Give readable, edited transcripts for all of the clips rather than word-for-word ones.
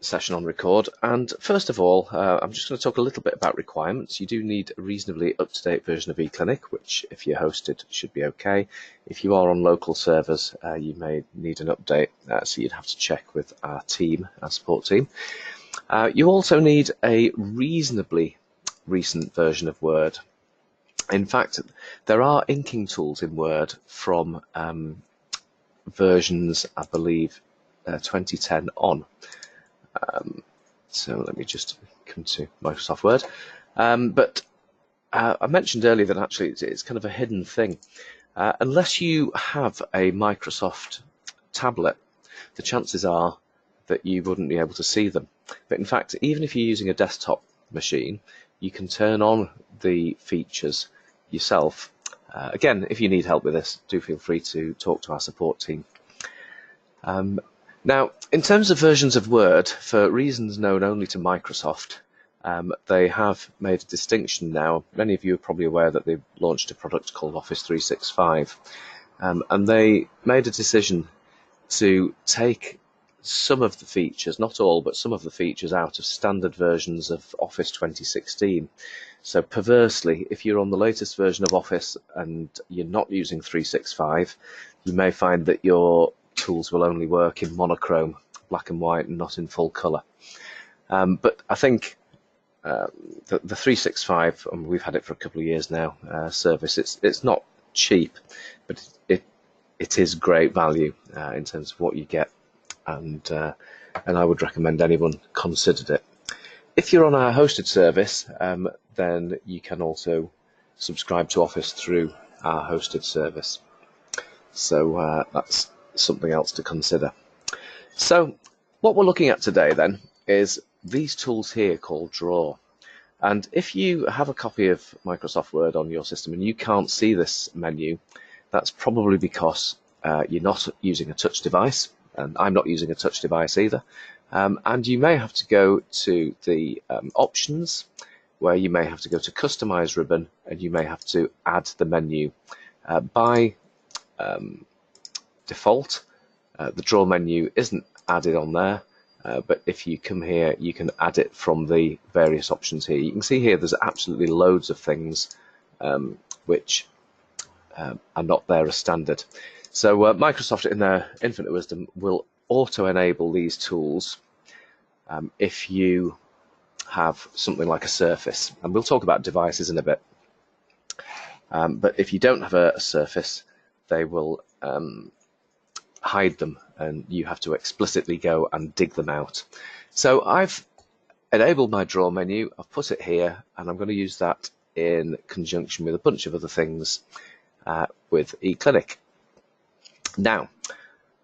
session on record, and first of all I'm just going to talk a little bit about requirements. You do need a reasonably up-to-date version of eClinic, which if you're hosted should be okay. If you are on local servers you may need an update, so you'd have to check with our team, our support team. You also need a reasonably recent version of Word. In fact, there are inking tools in Word from versions, I believe, 2010 on. So let me just come to Microsoft Word. But I mentioned earlier that actually it's kind of a hidden thing. Unless you have a Microsoft tablet, the chances are that you wouldn't be able to see them. But in fact, even if you're using a desktop machine, you can turn on the features yourself. Again, if you need help with this, do feel free to talk to our support team. Now, in terms of versions of Word, for reasons known only to Microsoft, they have made a distinction now. Many of you are probably aware that they've launched a product called Office 365, and they made a decision to take some of the features, not all, but some of the features out of standard versions of Office 2016. So perversely, if you're on the latest version of Office and you're not using 365, you may find that your tools will only work in monochrome, black and white, and not in full colour. But I think the 365, and we've had it for a couple of years now, service, it's not cheap, but it is great value in terms of what you get, and I would recommend anyone considered it. If you're on our hosted service, then you can also subscribe to Office through our hosted service. So that's something else to consider. So what we're looking at today then is these tools here called Draw. And if you have a copy of Microsoft Word on your system and you can't see this menu, that's probably because you're not using a touch device, and I'm not using a touch device either. And you may have to go to the options, where you may have to go to Customize ribbon, and you may have to add the menu. By default, the Draw menu isn't added on there, but if you come here, you can add it from the various options here. You can see here there's absolutely loads of things which are not there as standard. So Microsoft, in their infinite wisdom, will auto-enable these tools if you have something like a Surface, and we'll talk about devices in a bit. But if you don't have a Surface, they will hide them, and you have to explicitly go and dig them out. So I've enabled my Draw menu, I've put it here, and I'm going to use that in conjunction with a bunch of other things with eClinic. Now,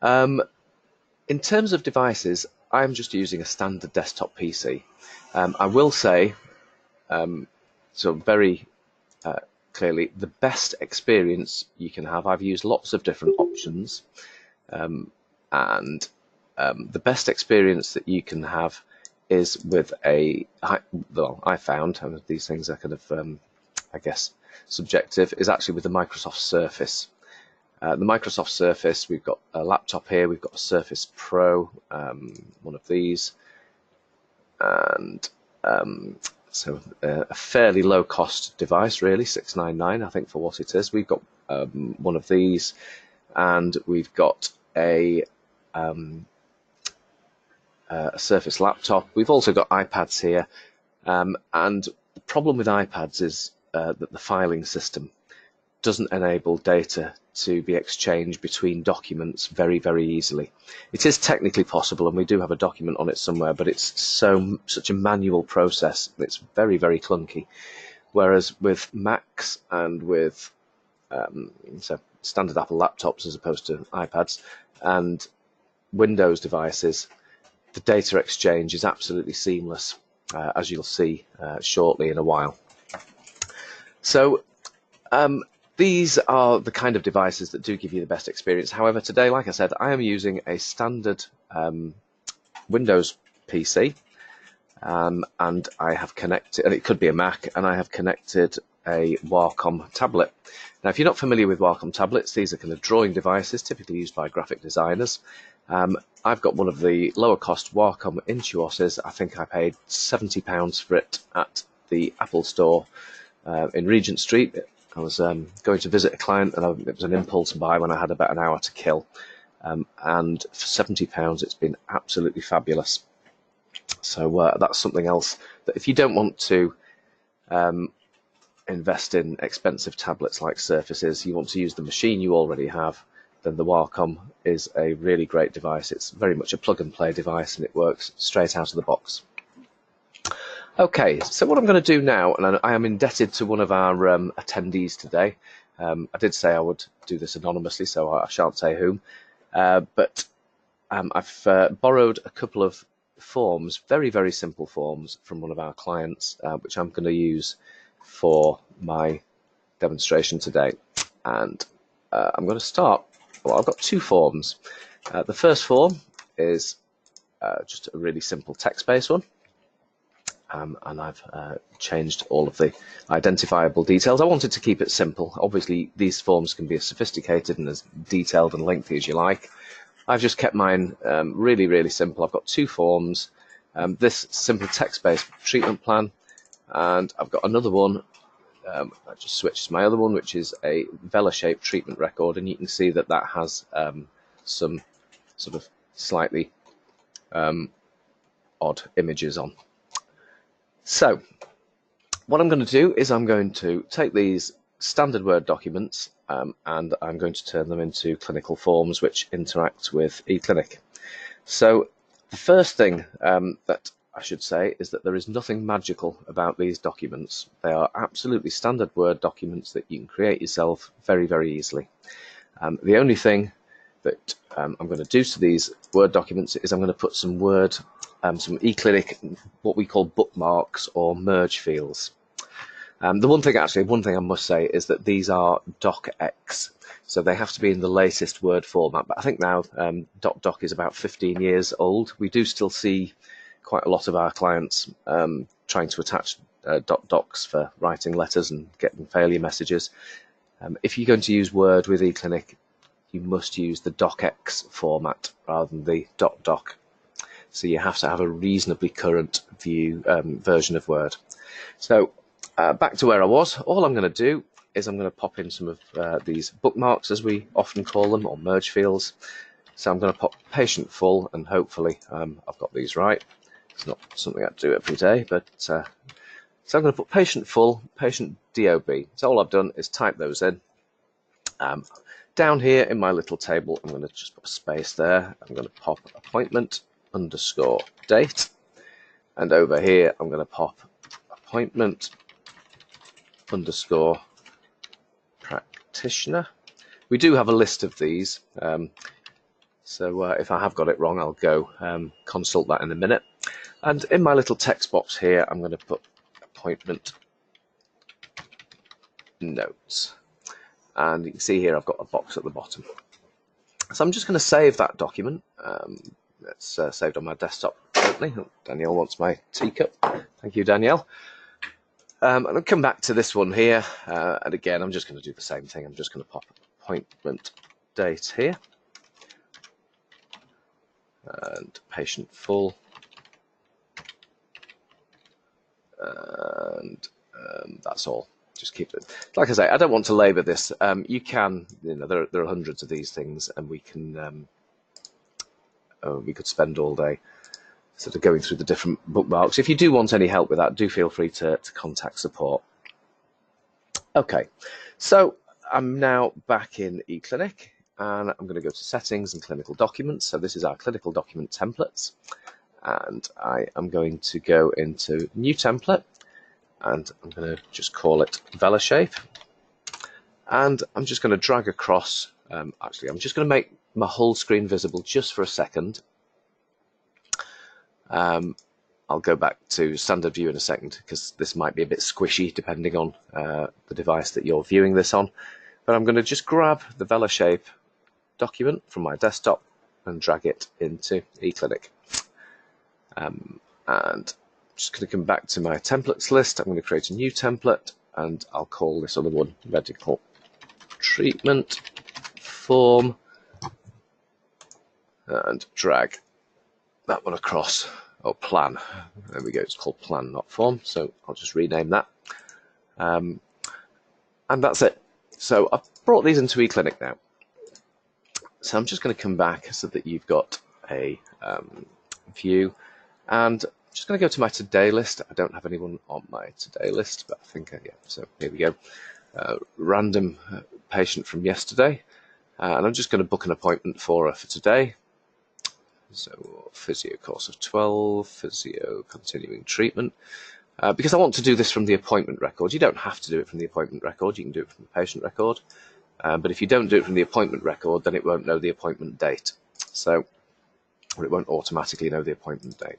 in terms of devices, I'm just using a standard desktop PC. I will say, so very clearly, the best experience you can have, I've used lots of different options, and the best experience that you can have is with I found, and these things are kind of, I guess, subjective, is actually with the Microsoft Surface. The Microsoft Surface, we've got a laptop here, we've got a Surface Pro, one of these, and so a fairly low cost device really, $699 I think for what it is. We've got one of these, and we've got a Surface laptop. We've also got iPads here, and the problem with iPads is that the filing system doesn't enable data to be exchanged between documents very, very easily. It is technically possible, and we do have a document on it somewhere, but it's such a manual process. It's very, very clunky. Whereas with Macs and with so standard Apple laptops as opposed to iPads and Windows devices, the data exchange is absolutely seamless, as you'll see shortly in a while. So these are the kind of devices that do give you the best experience. However, today, like I said, I am using a standard Windows PC, and I have connected, and it could be a Mac, and I have connected a Wacom tablet. Now, if you're not familiar with Wacom tablets, these are kind of drawing devices typically used by graphic designers. I've got one of the lower cost Wacom Intuoses. I think I paid £70 for it at the Apple store in Regent Street. I was going to visit a client, and it was an impulse buy when I had about an hour to kill. And for £70, it's been absolutely fabulous. So that's something else that if you don't want to invest in expensive tablets like Surfaces, you want to use the machine you already have, then the Wacom is a really great device. It's very much a plug-and-play device, and it works straight out of the box. Okay, so what I'm going to do now, and I am indebted to one of our attendees today. I did say I would do this anonymously, so I shan't say whom. But I've borrowed a couple of forms, very, very simple forms from one of our clients, which I'm going to use for my demonstration today. And I'm going to start, well, I've got two forms. The first form is just a really simple text-based one. And I've changed all of the identifiable details. I wanted to keep it simple. Obviously, these forms can be as sophisticated and as detailed and lengthy as you like. I've just kept mine really, really simple. I've got two forms, this simple text-based treatment plan, and I've got another one. I just switched to my other one, which is a Vela-shaped treatment record, and you can see that that has some sort of slightly odd images on. So what I'm going to do is I'm going to take these standard Word documents and I'm going to turn them into clinical forms which interact with eClinic. So the first thing that I should say is that there is nothing magical about these documents. They are absolutely standard Word documents that you can create yourself very, very easily. The only thing that I'm going to do to these Word documents is I'm going to put some some eClinic, what we call bookmarks or merge fields. The one thing I must say is that these are DocX, so they have to be in the latest Word format. But I think now .doc is about 15 years old. We do still see quite a lot of our clients trying to attach .docs for writing letters and getting failure messages. If you're going to use Word with eClinic, you must use the DocX format rather than the .doc. So you have to have a reasonably current version of Word. So back to where I was. All I'm going to do is I'm going to pop in some of these bookmarks, as we often call them, or merge fields. So I'm going to pop patient full, and hopefully I've got these right. It's not something I do every day, but so I'm going to put patient full, patient DOB. So all I've done is type those in. Down here in my little table, I'm going to just put a space there. I'm going to pop appointment _ date, and over here I'm going to pop appointment _ practitioner. We do have a list of these, so if I have got it wrong, I'll go consult that in a minute. And in my little text box here, I'm going to put appointment notes, and you can see here I've got a box at the bottom. So I'm just going to save that document. It's saved on my desktop currently. Oh, Danielle wants my teacup. Thank you, Danielle. And I'll come back to this one here, and again I'm just going to do the same thing. I'm just going to pop appointment date here, and patient full, and that's all. Just keep it. Like I say, I don't want to labour this. You can, there are hundreds of these things, and we can. We could spend all day sort of going through the different bookmarks. If you do want any help with that, do feel free to contact support. Okay, so I'm now back in eClinic, and I'm going to go to settings and clinical documents. So this is our clinical document templates, and I am going to go into new template, and I'm going to just call it Vela shape, and I'm just going to drag across. Actually, I'm just going to make my whole screen visible just for a second. I'll go back to standard view in a second because this might be a bit squishy depending on the device that you're viewing this on. But I'm going to just grab the Vela shape document from my desktop and drag it into eClinic. And I'm just going to come back to my templates list. I'm going to create a new template, and I'll call this other one medical treatment form. and drag that one across. Oh, plan. There we go. It's called plan, not form. So I'll just rename that. And that's it. So I've brought these into eClinic now. So I'm just going to come back so that you've got a view, and I'm just going to go to my today list. I don't have anyone on my today list, but I think yeah. So here we go. Random patient from yesterday, and I'm just going to book an appointment for her for today. So physio course of 12, physio continuing treatment. Because I want to do this from the appointment record. You don't have to do it from the appointment record. You can do it from the patient record. But if you don't do it from the appointment record, then it won't know the appointment date. So, or it won't automatically know the appointment date.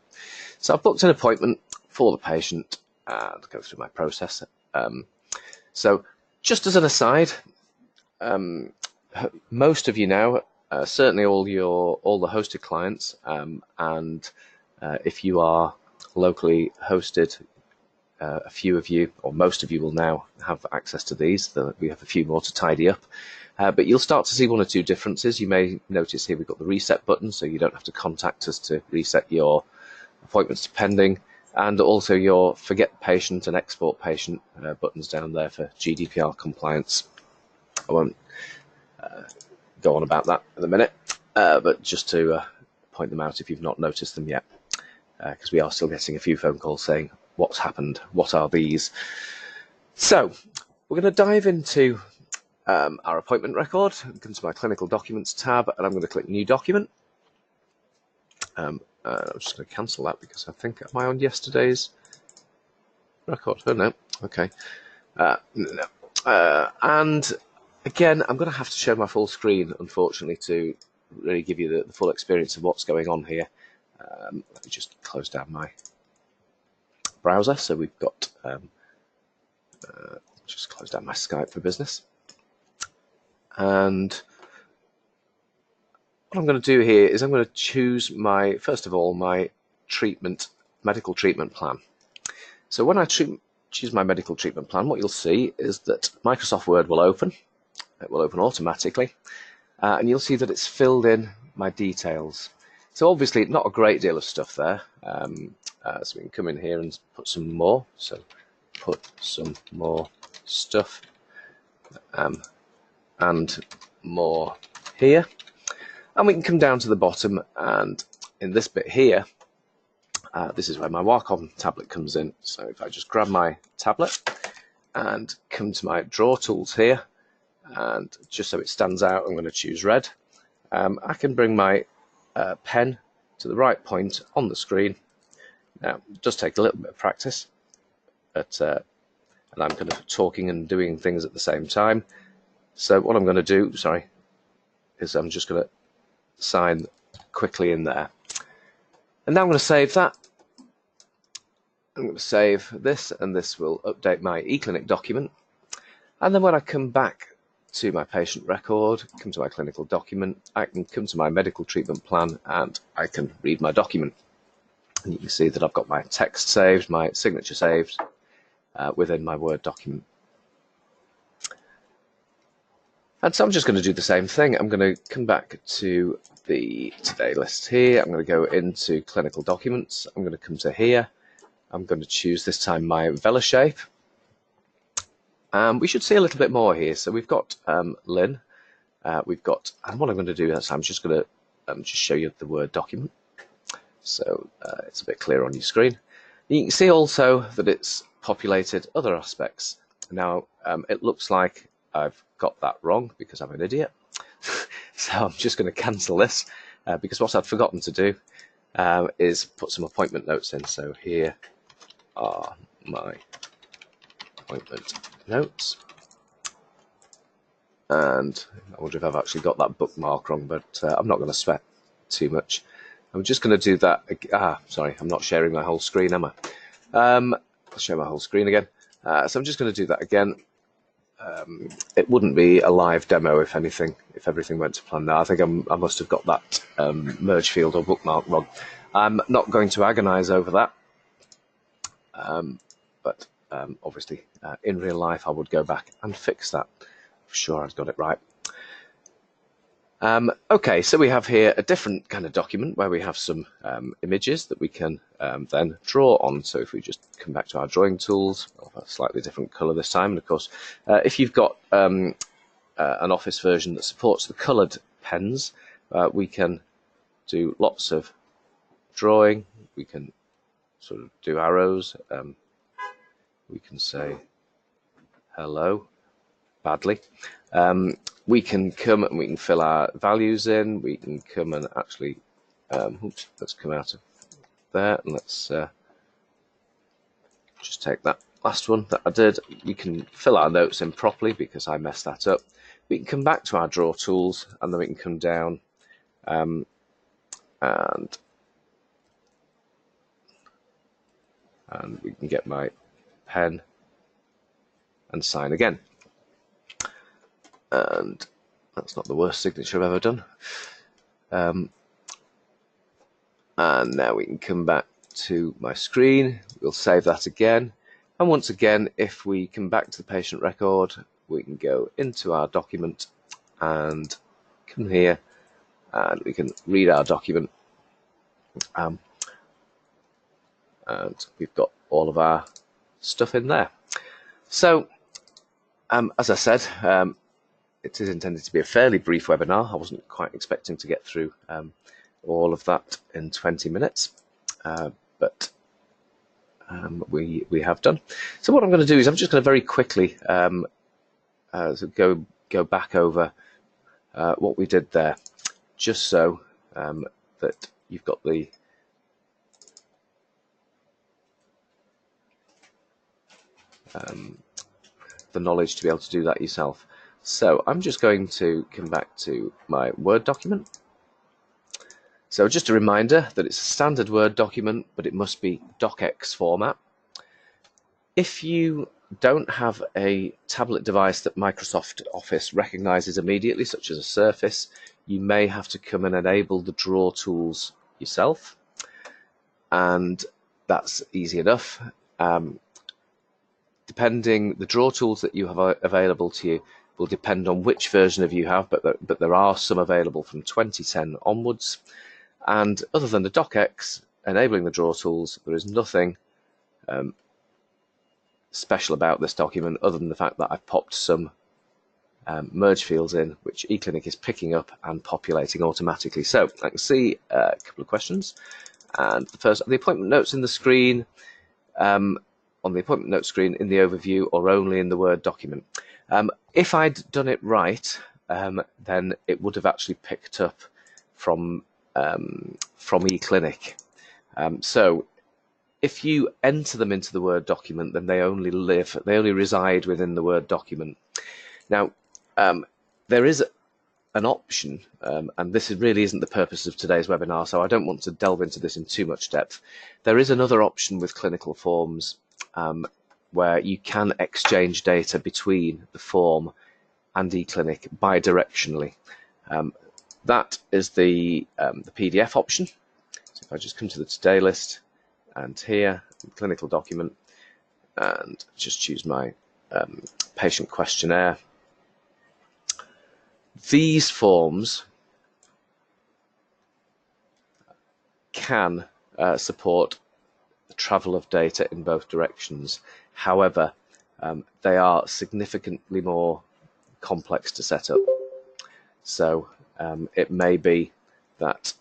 So I've booked an appointment for the patient and go through my process. So just as an aside, most of you now, certainly all the hosted clients, and if you are locally hosted, a few of you, or most of you, will now have access to these. We have a few more to tidy up, but you'll start to see one or two differences. You may notice here we've got the reset button, so you don't have to contact us to reset your appointments to pending, and also your forget patient and export patient buttons down there for GDPR compliance. I won't go on about that in a minute, but just to point them out if you've not noticed them yet, because we are still getting a few phone calls saying, what's happened? What are these? So we're going to dive into our appointment record. Come to my clinical documents tab, and I'm going to click new document. I'm just going to cancel that because I think, am I on yesterday's record? Oh no, okay. No. And again, I'm going to have to show my full screen, unfortunately, to really give you the full experience of what's going on here. Let me just close down my browser. So we've got, just close down my Skype for Business. And what I'm going to do here is I'm going to choose first of all, my medical treatment plan. So when I choose my medical treatment plan, what you'll see is that Microsoft Word will open. It will open automatically. And you'll see that it's filled in my details. So obviously not a great deal of stuff there. So we can come in here and put some more. So put some more stuff and more here. And we can come down to the bottom, and in this bit here, this is where my Wacom tablet comes in. So if I just grab my tablet and come to my draw tools here, and just so it stands out, I'm going to choose red. I can bring my pen to the right point on the screen. Now, it does take a little bit of practice, but and I'm kind of talking and doing things at the same time. So what I'm going to do, is I'm just going to sign quickly in there. And now I'm going to save that. I'm going to save this, and this will update my eClinic document. And then when I come back to my patient record, come to my clinical document, I can come to my medical treatment plan, and I can read my document. And you can see that I've got my text saved, my signature saved within my Word document. And so I'm just going to do the same thing. I'm going to come back to the today list here. I'm going to go into clinical documents. I'm going to come to here. I'm going to choose this time my VeloShape. We should see a little bit more here. So we've got Lynn. We've got, and what I'm going to do is I'm just going to just show you the Word document. So it's a bit clearer on your screen. You can see also that it's populated other aspects. Now it looks like I've got that wrong because I'm an idiot. So I'm just going to cancel this because what I'd forgotten to do is put some appointment notes in. So here are my appointment notes. And I wonder if I've actually got that bookmark wrong, but I'm not going to sweat too much. I'm just going to do that. Sorry, I'm not sharing my whole screen, am I? I'll show my whole screen again. So I'm just going to do that again. It wouldn't be a live demo if anything, if everything went to plan. Now I think I must have got that merge field or bookmark wrong. I'm not going to agonize over that, but obviously in real life I would go back and fix that. I'm sure I've got it right. Okay, so we have here a different kind of document where we have some images that we can then draw on. So if we just come back to our drawing tools, of a slightly different color this time, and of course, if you've got an Office version that supports the colored pens, we can do lots of drawing. We can sort of do arrows. We can say hello badly. We can come and we can fill our values in. We can come and actually, oops, let's come out of there and let's just take that last one that I did. We can fill our notes in properly because I messed that up. We can come back to our draw tools and then we can come down and we can get my pen and sign again. And that's not the worst signature I've ever done. And now we can come back to my screen. We'll save that again. And once again, if we come back to the patient record, we can go into our document and come here and we can read our document. And we've got all of our stuff in there. So, as I said, it is intended to be a fairly brief webinar. I wasn't quite expecting to get through all of that in 20 minutes, but we have done. So what I'm going to do is I'm just going to very quickly go back over what we did there, just so that you've got the knowledge to be able to do that yourself. So I'm just going to come back to my Word document. So just a reminder that it's a standard Word document, but it must be docx format. If you don't have a tablet device that Microsoft Office recognizes immediately, such as a Surface, you may have to come and enable the draw tools yourself, and that's easy enough. Depending, the draw tools that you have available to you will depend on which version of you have, but there are some available from 2010 onwards. And other than the docx enabling the draw tools, there is nothing special about this document other than the fact that I've popped some merge fields in, which eClinic is picking up and populating automatically. So I can see a couple of questions. And the first, are the appointment notes in the screen, on the appointment note screen in the overview, or only in the Word document? If I'd done it right, then it would have actually picked up from eClinic. So if you enter them into the Word document, then they only reside within the Word document. Now, there is an option, and this really isn't the purpose of today's webinar, so I don't want to delve into this in too much depth. There is another option with Clinical Forms where you can exchange data between the form and eClinic bidirectionally. That is the PDF option. So if I just come to the Today list and here, clinical document, and just choose my patient questionnaire. These forms can support the travel of data in both directions. However, they are significantly more complex to set up. So it may be that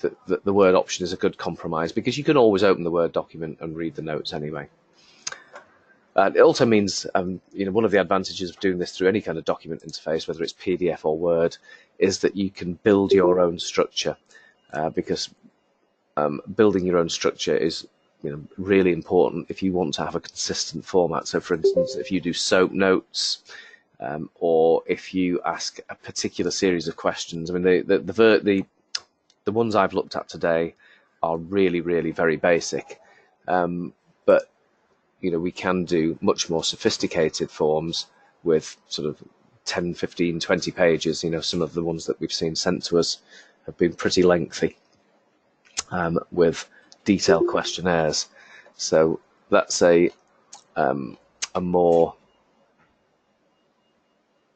the Word option is a good compromise, because you can always open the Word document and read the notes anyway. It also means, one of the advantages of doing this through any kind of document interface, whether it's PDF or Word, is that you can build your own structure, because building your own structure is really important if you want to have a consistent format. So, for instance, if you do SOAP notes, or if you ask a particular series of questions, I mean, the ones I've looked at today are really, really very basic, but we can do much more sophisticated forms with sort of 10, 15, 20 pages. Some of the ones that we've seen sent to us have been pretty lengthy, with detailed questionnaires. So that's a more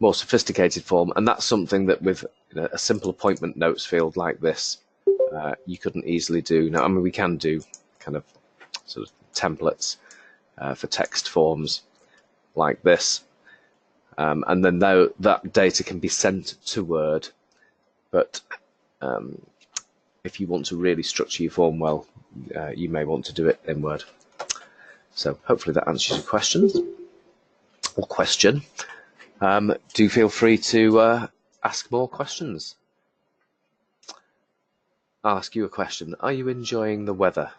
more sophisticated form, and that's something that with a simple appointment notes field like this, you couldn't easily do. Now, I mean, we can do kind of sort of templates for text forms like this, and then that data can be sent to Word, but if you want to really structure your form well, you may want to do it in Word. So hopefully that answers your questions or question. Do feel free to ask more questions. I'll ask you a question. Are you enjoying the weather?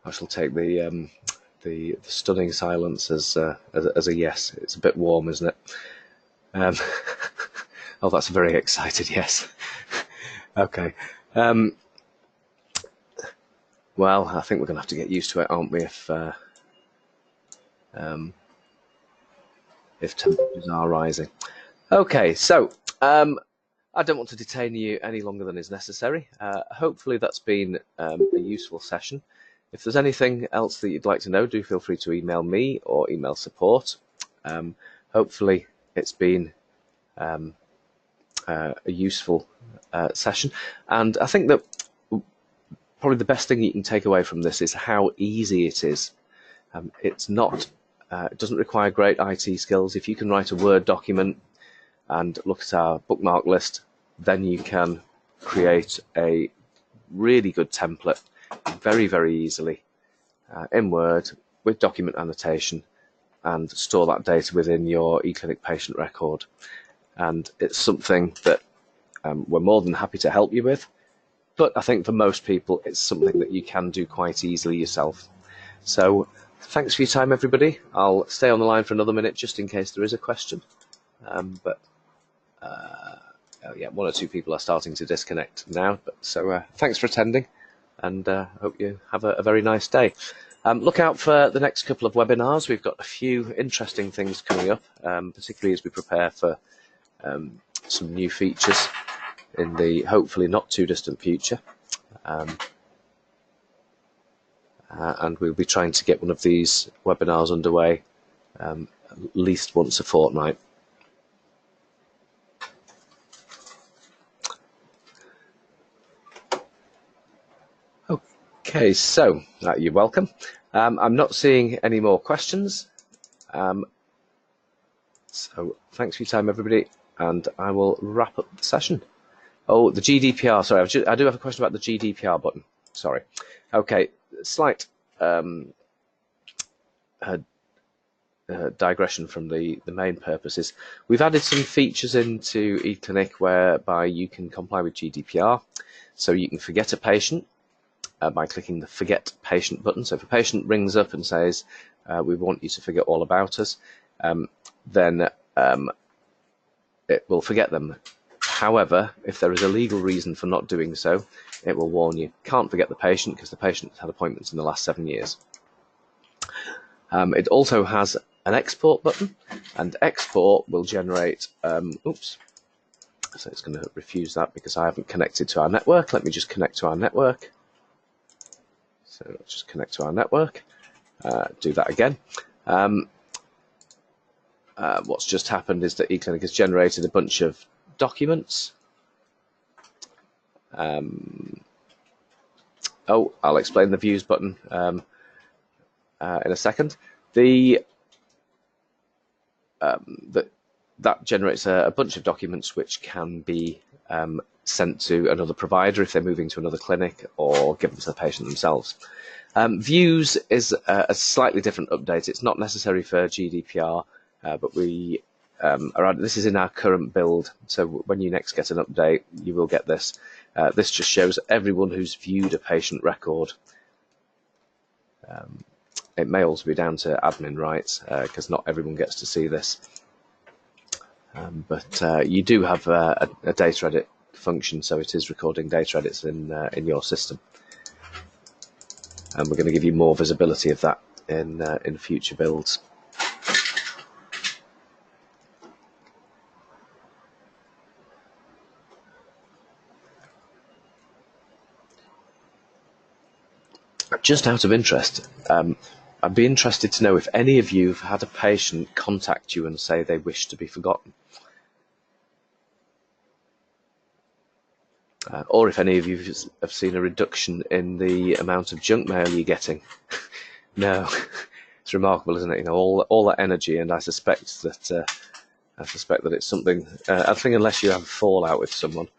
I shall take the stunning silence as a yes. It's a bit warm, isn't it? Oh, that's a very excited yes. Okay. Well, I think we're going to have to get used to it, aren't we? If temperatures are rising. Okay, so I don't want to detain you any longer than is necessary. Hopefully that's been a useful session. If there's anything else that you'd like to know, do feel free to email me or email support. Hopefully it's been a useful session. And I think that probably the best thing you can take away from this is how easy it is. It's not, it doesn't require great IT skills. If you can write a Word document and look at our bookmark list, then you can create a really good template very, very easily in Word with document annotation and store that data within your eClinic patient record. And it's something that we're more than happy to help you with. But I think for most people, it's something that you can do quite easily yourself. So thanks for your time, everybody. I'll stay on the line for another minute just in case there is a question. Yeah, one or two people are starting to disconnect now. So thanks for attending, and hope you have a very nice day. Look out for the next couple of webinars. We've got a few interesting things coming up, particularly as we prepare for some new features in the hopefully not too distant future. And we'll be trying to get one of these webinars underway at least once a fortnight. Okay, so you're welcome. I'm not seeing any more questions. So thanks for your time, everybody, and I will wrap up the session. Oh, the GDPR, sorry, I do have a question about the GDPR button. Sorry. Okay, slight digression from the main purposes. We've added some features into eClinic whereby you can comply with GDPR. So you can forget a patient by clicking the Forget Patient button. So if a patient rings up and says, we want you to forget all about us, then it will forget them. However, if there is a legal reason for not doing so, it will warn you. Can't forget the patient because the patient has had appointments in the last 7 years. It also has an export button, and export will generate, oops, so it's going to refuse that because I haven't connected to our network. Let me just connect to our network. So let's just connect to our network, do that again. What's just happened is that eClinic has generated a bunch of documents. Oh, I'll explain the views button in a second. That generates a bunch of documents which can be sent to another provider if they're moving to another clinic or given to the patient themselves. Views is a slightly different update. It's not necessary for GDPR, but we this is in our current build. So when you next get an update, you will get this. This just shows everyone who's viewed a patient record. It may also be down to admin rights because not everyone gets to see this. But you do have a data edit function, so it is recording data edits in your system. And we're going to give you more visibility of that in future builds. Just out of interest, I'd be interested to know if any of you have had a patient contact you and say they wish to be forgotten. Or if any of you have seen a reduction in the amount of junk mail you're getting. No, it's remarkable, isn't it? You know, all that energy, and I suspect that it's something. I think unless you have a fallout with someone,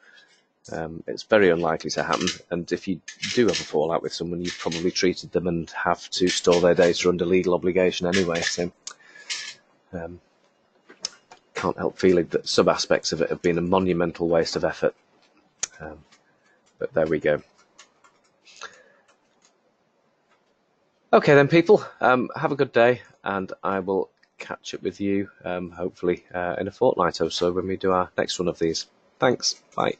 it's very unlikely to happen. And if you do have a fallout with someone, you've probably treated them and have to store their data under legal obligation anyway. So can't help feeling that some aspects of it have been a monumental waste of effort. But there we go. Okay then, people, have a good day, and I will catch up with you hopefully in a fortnight or so when we do our next one of these. Thanks. Bye.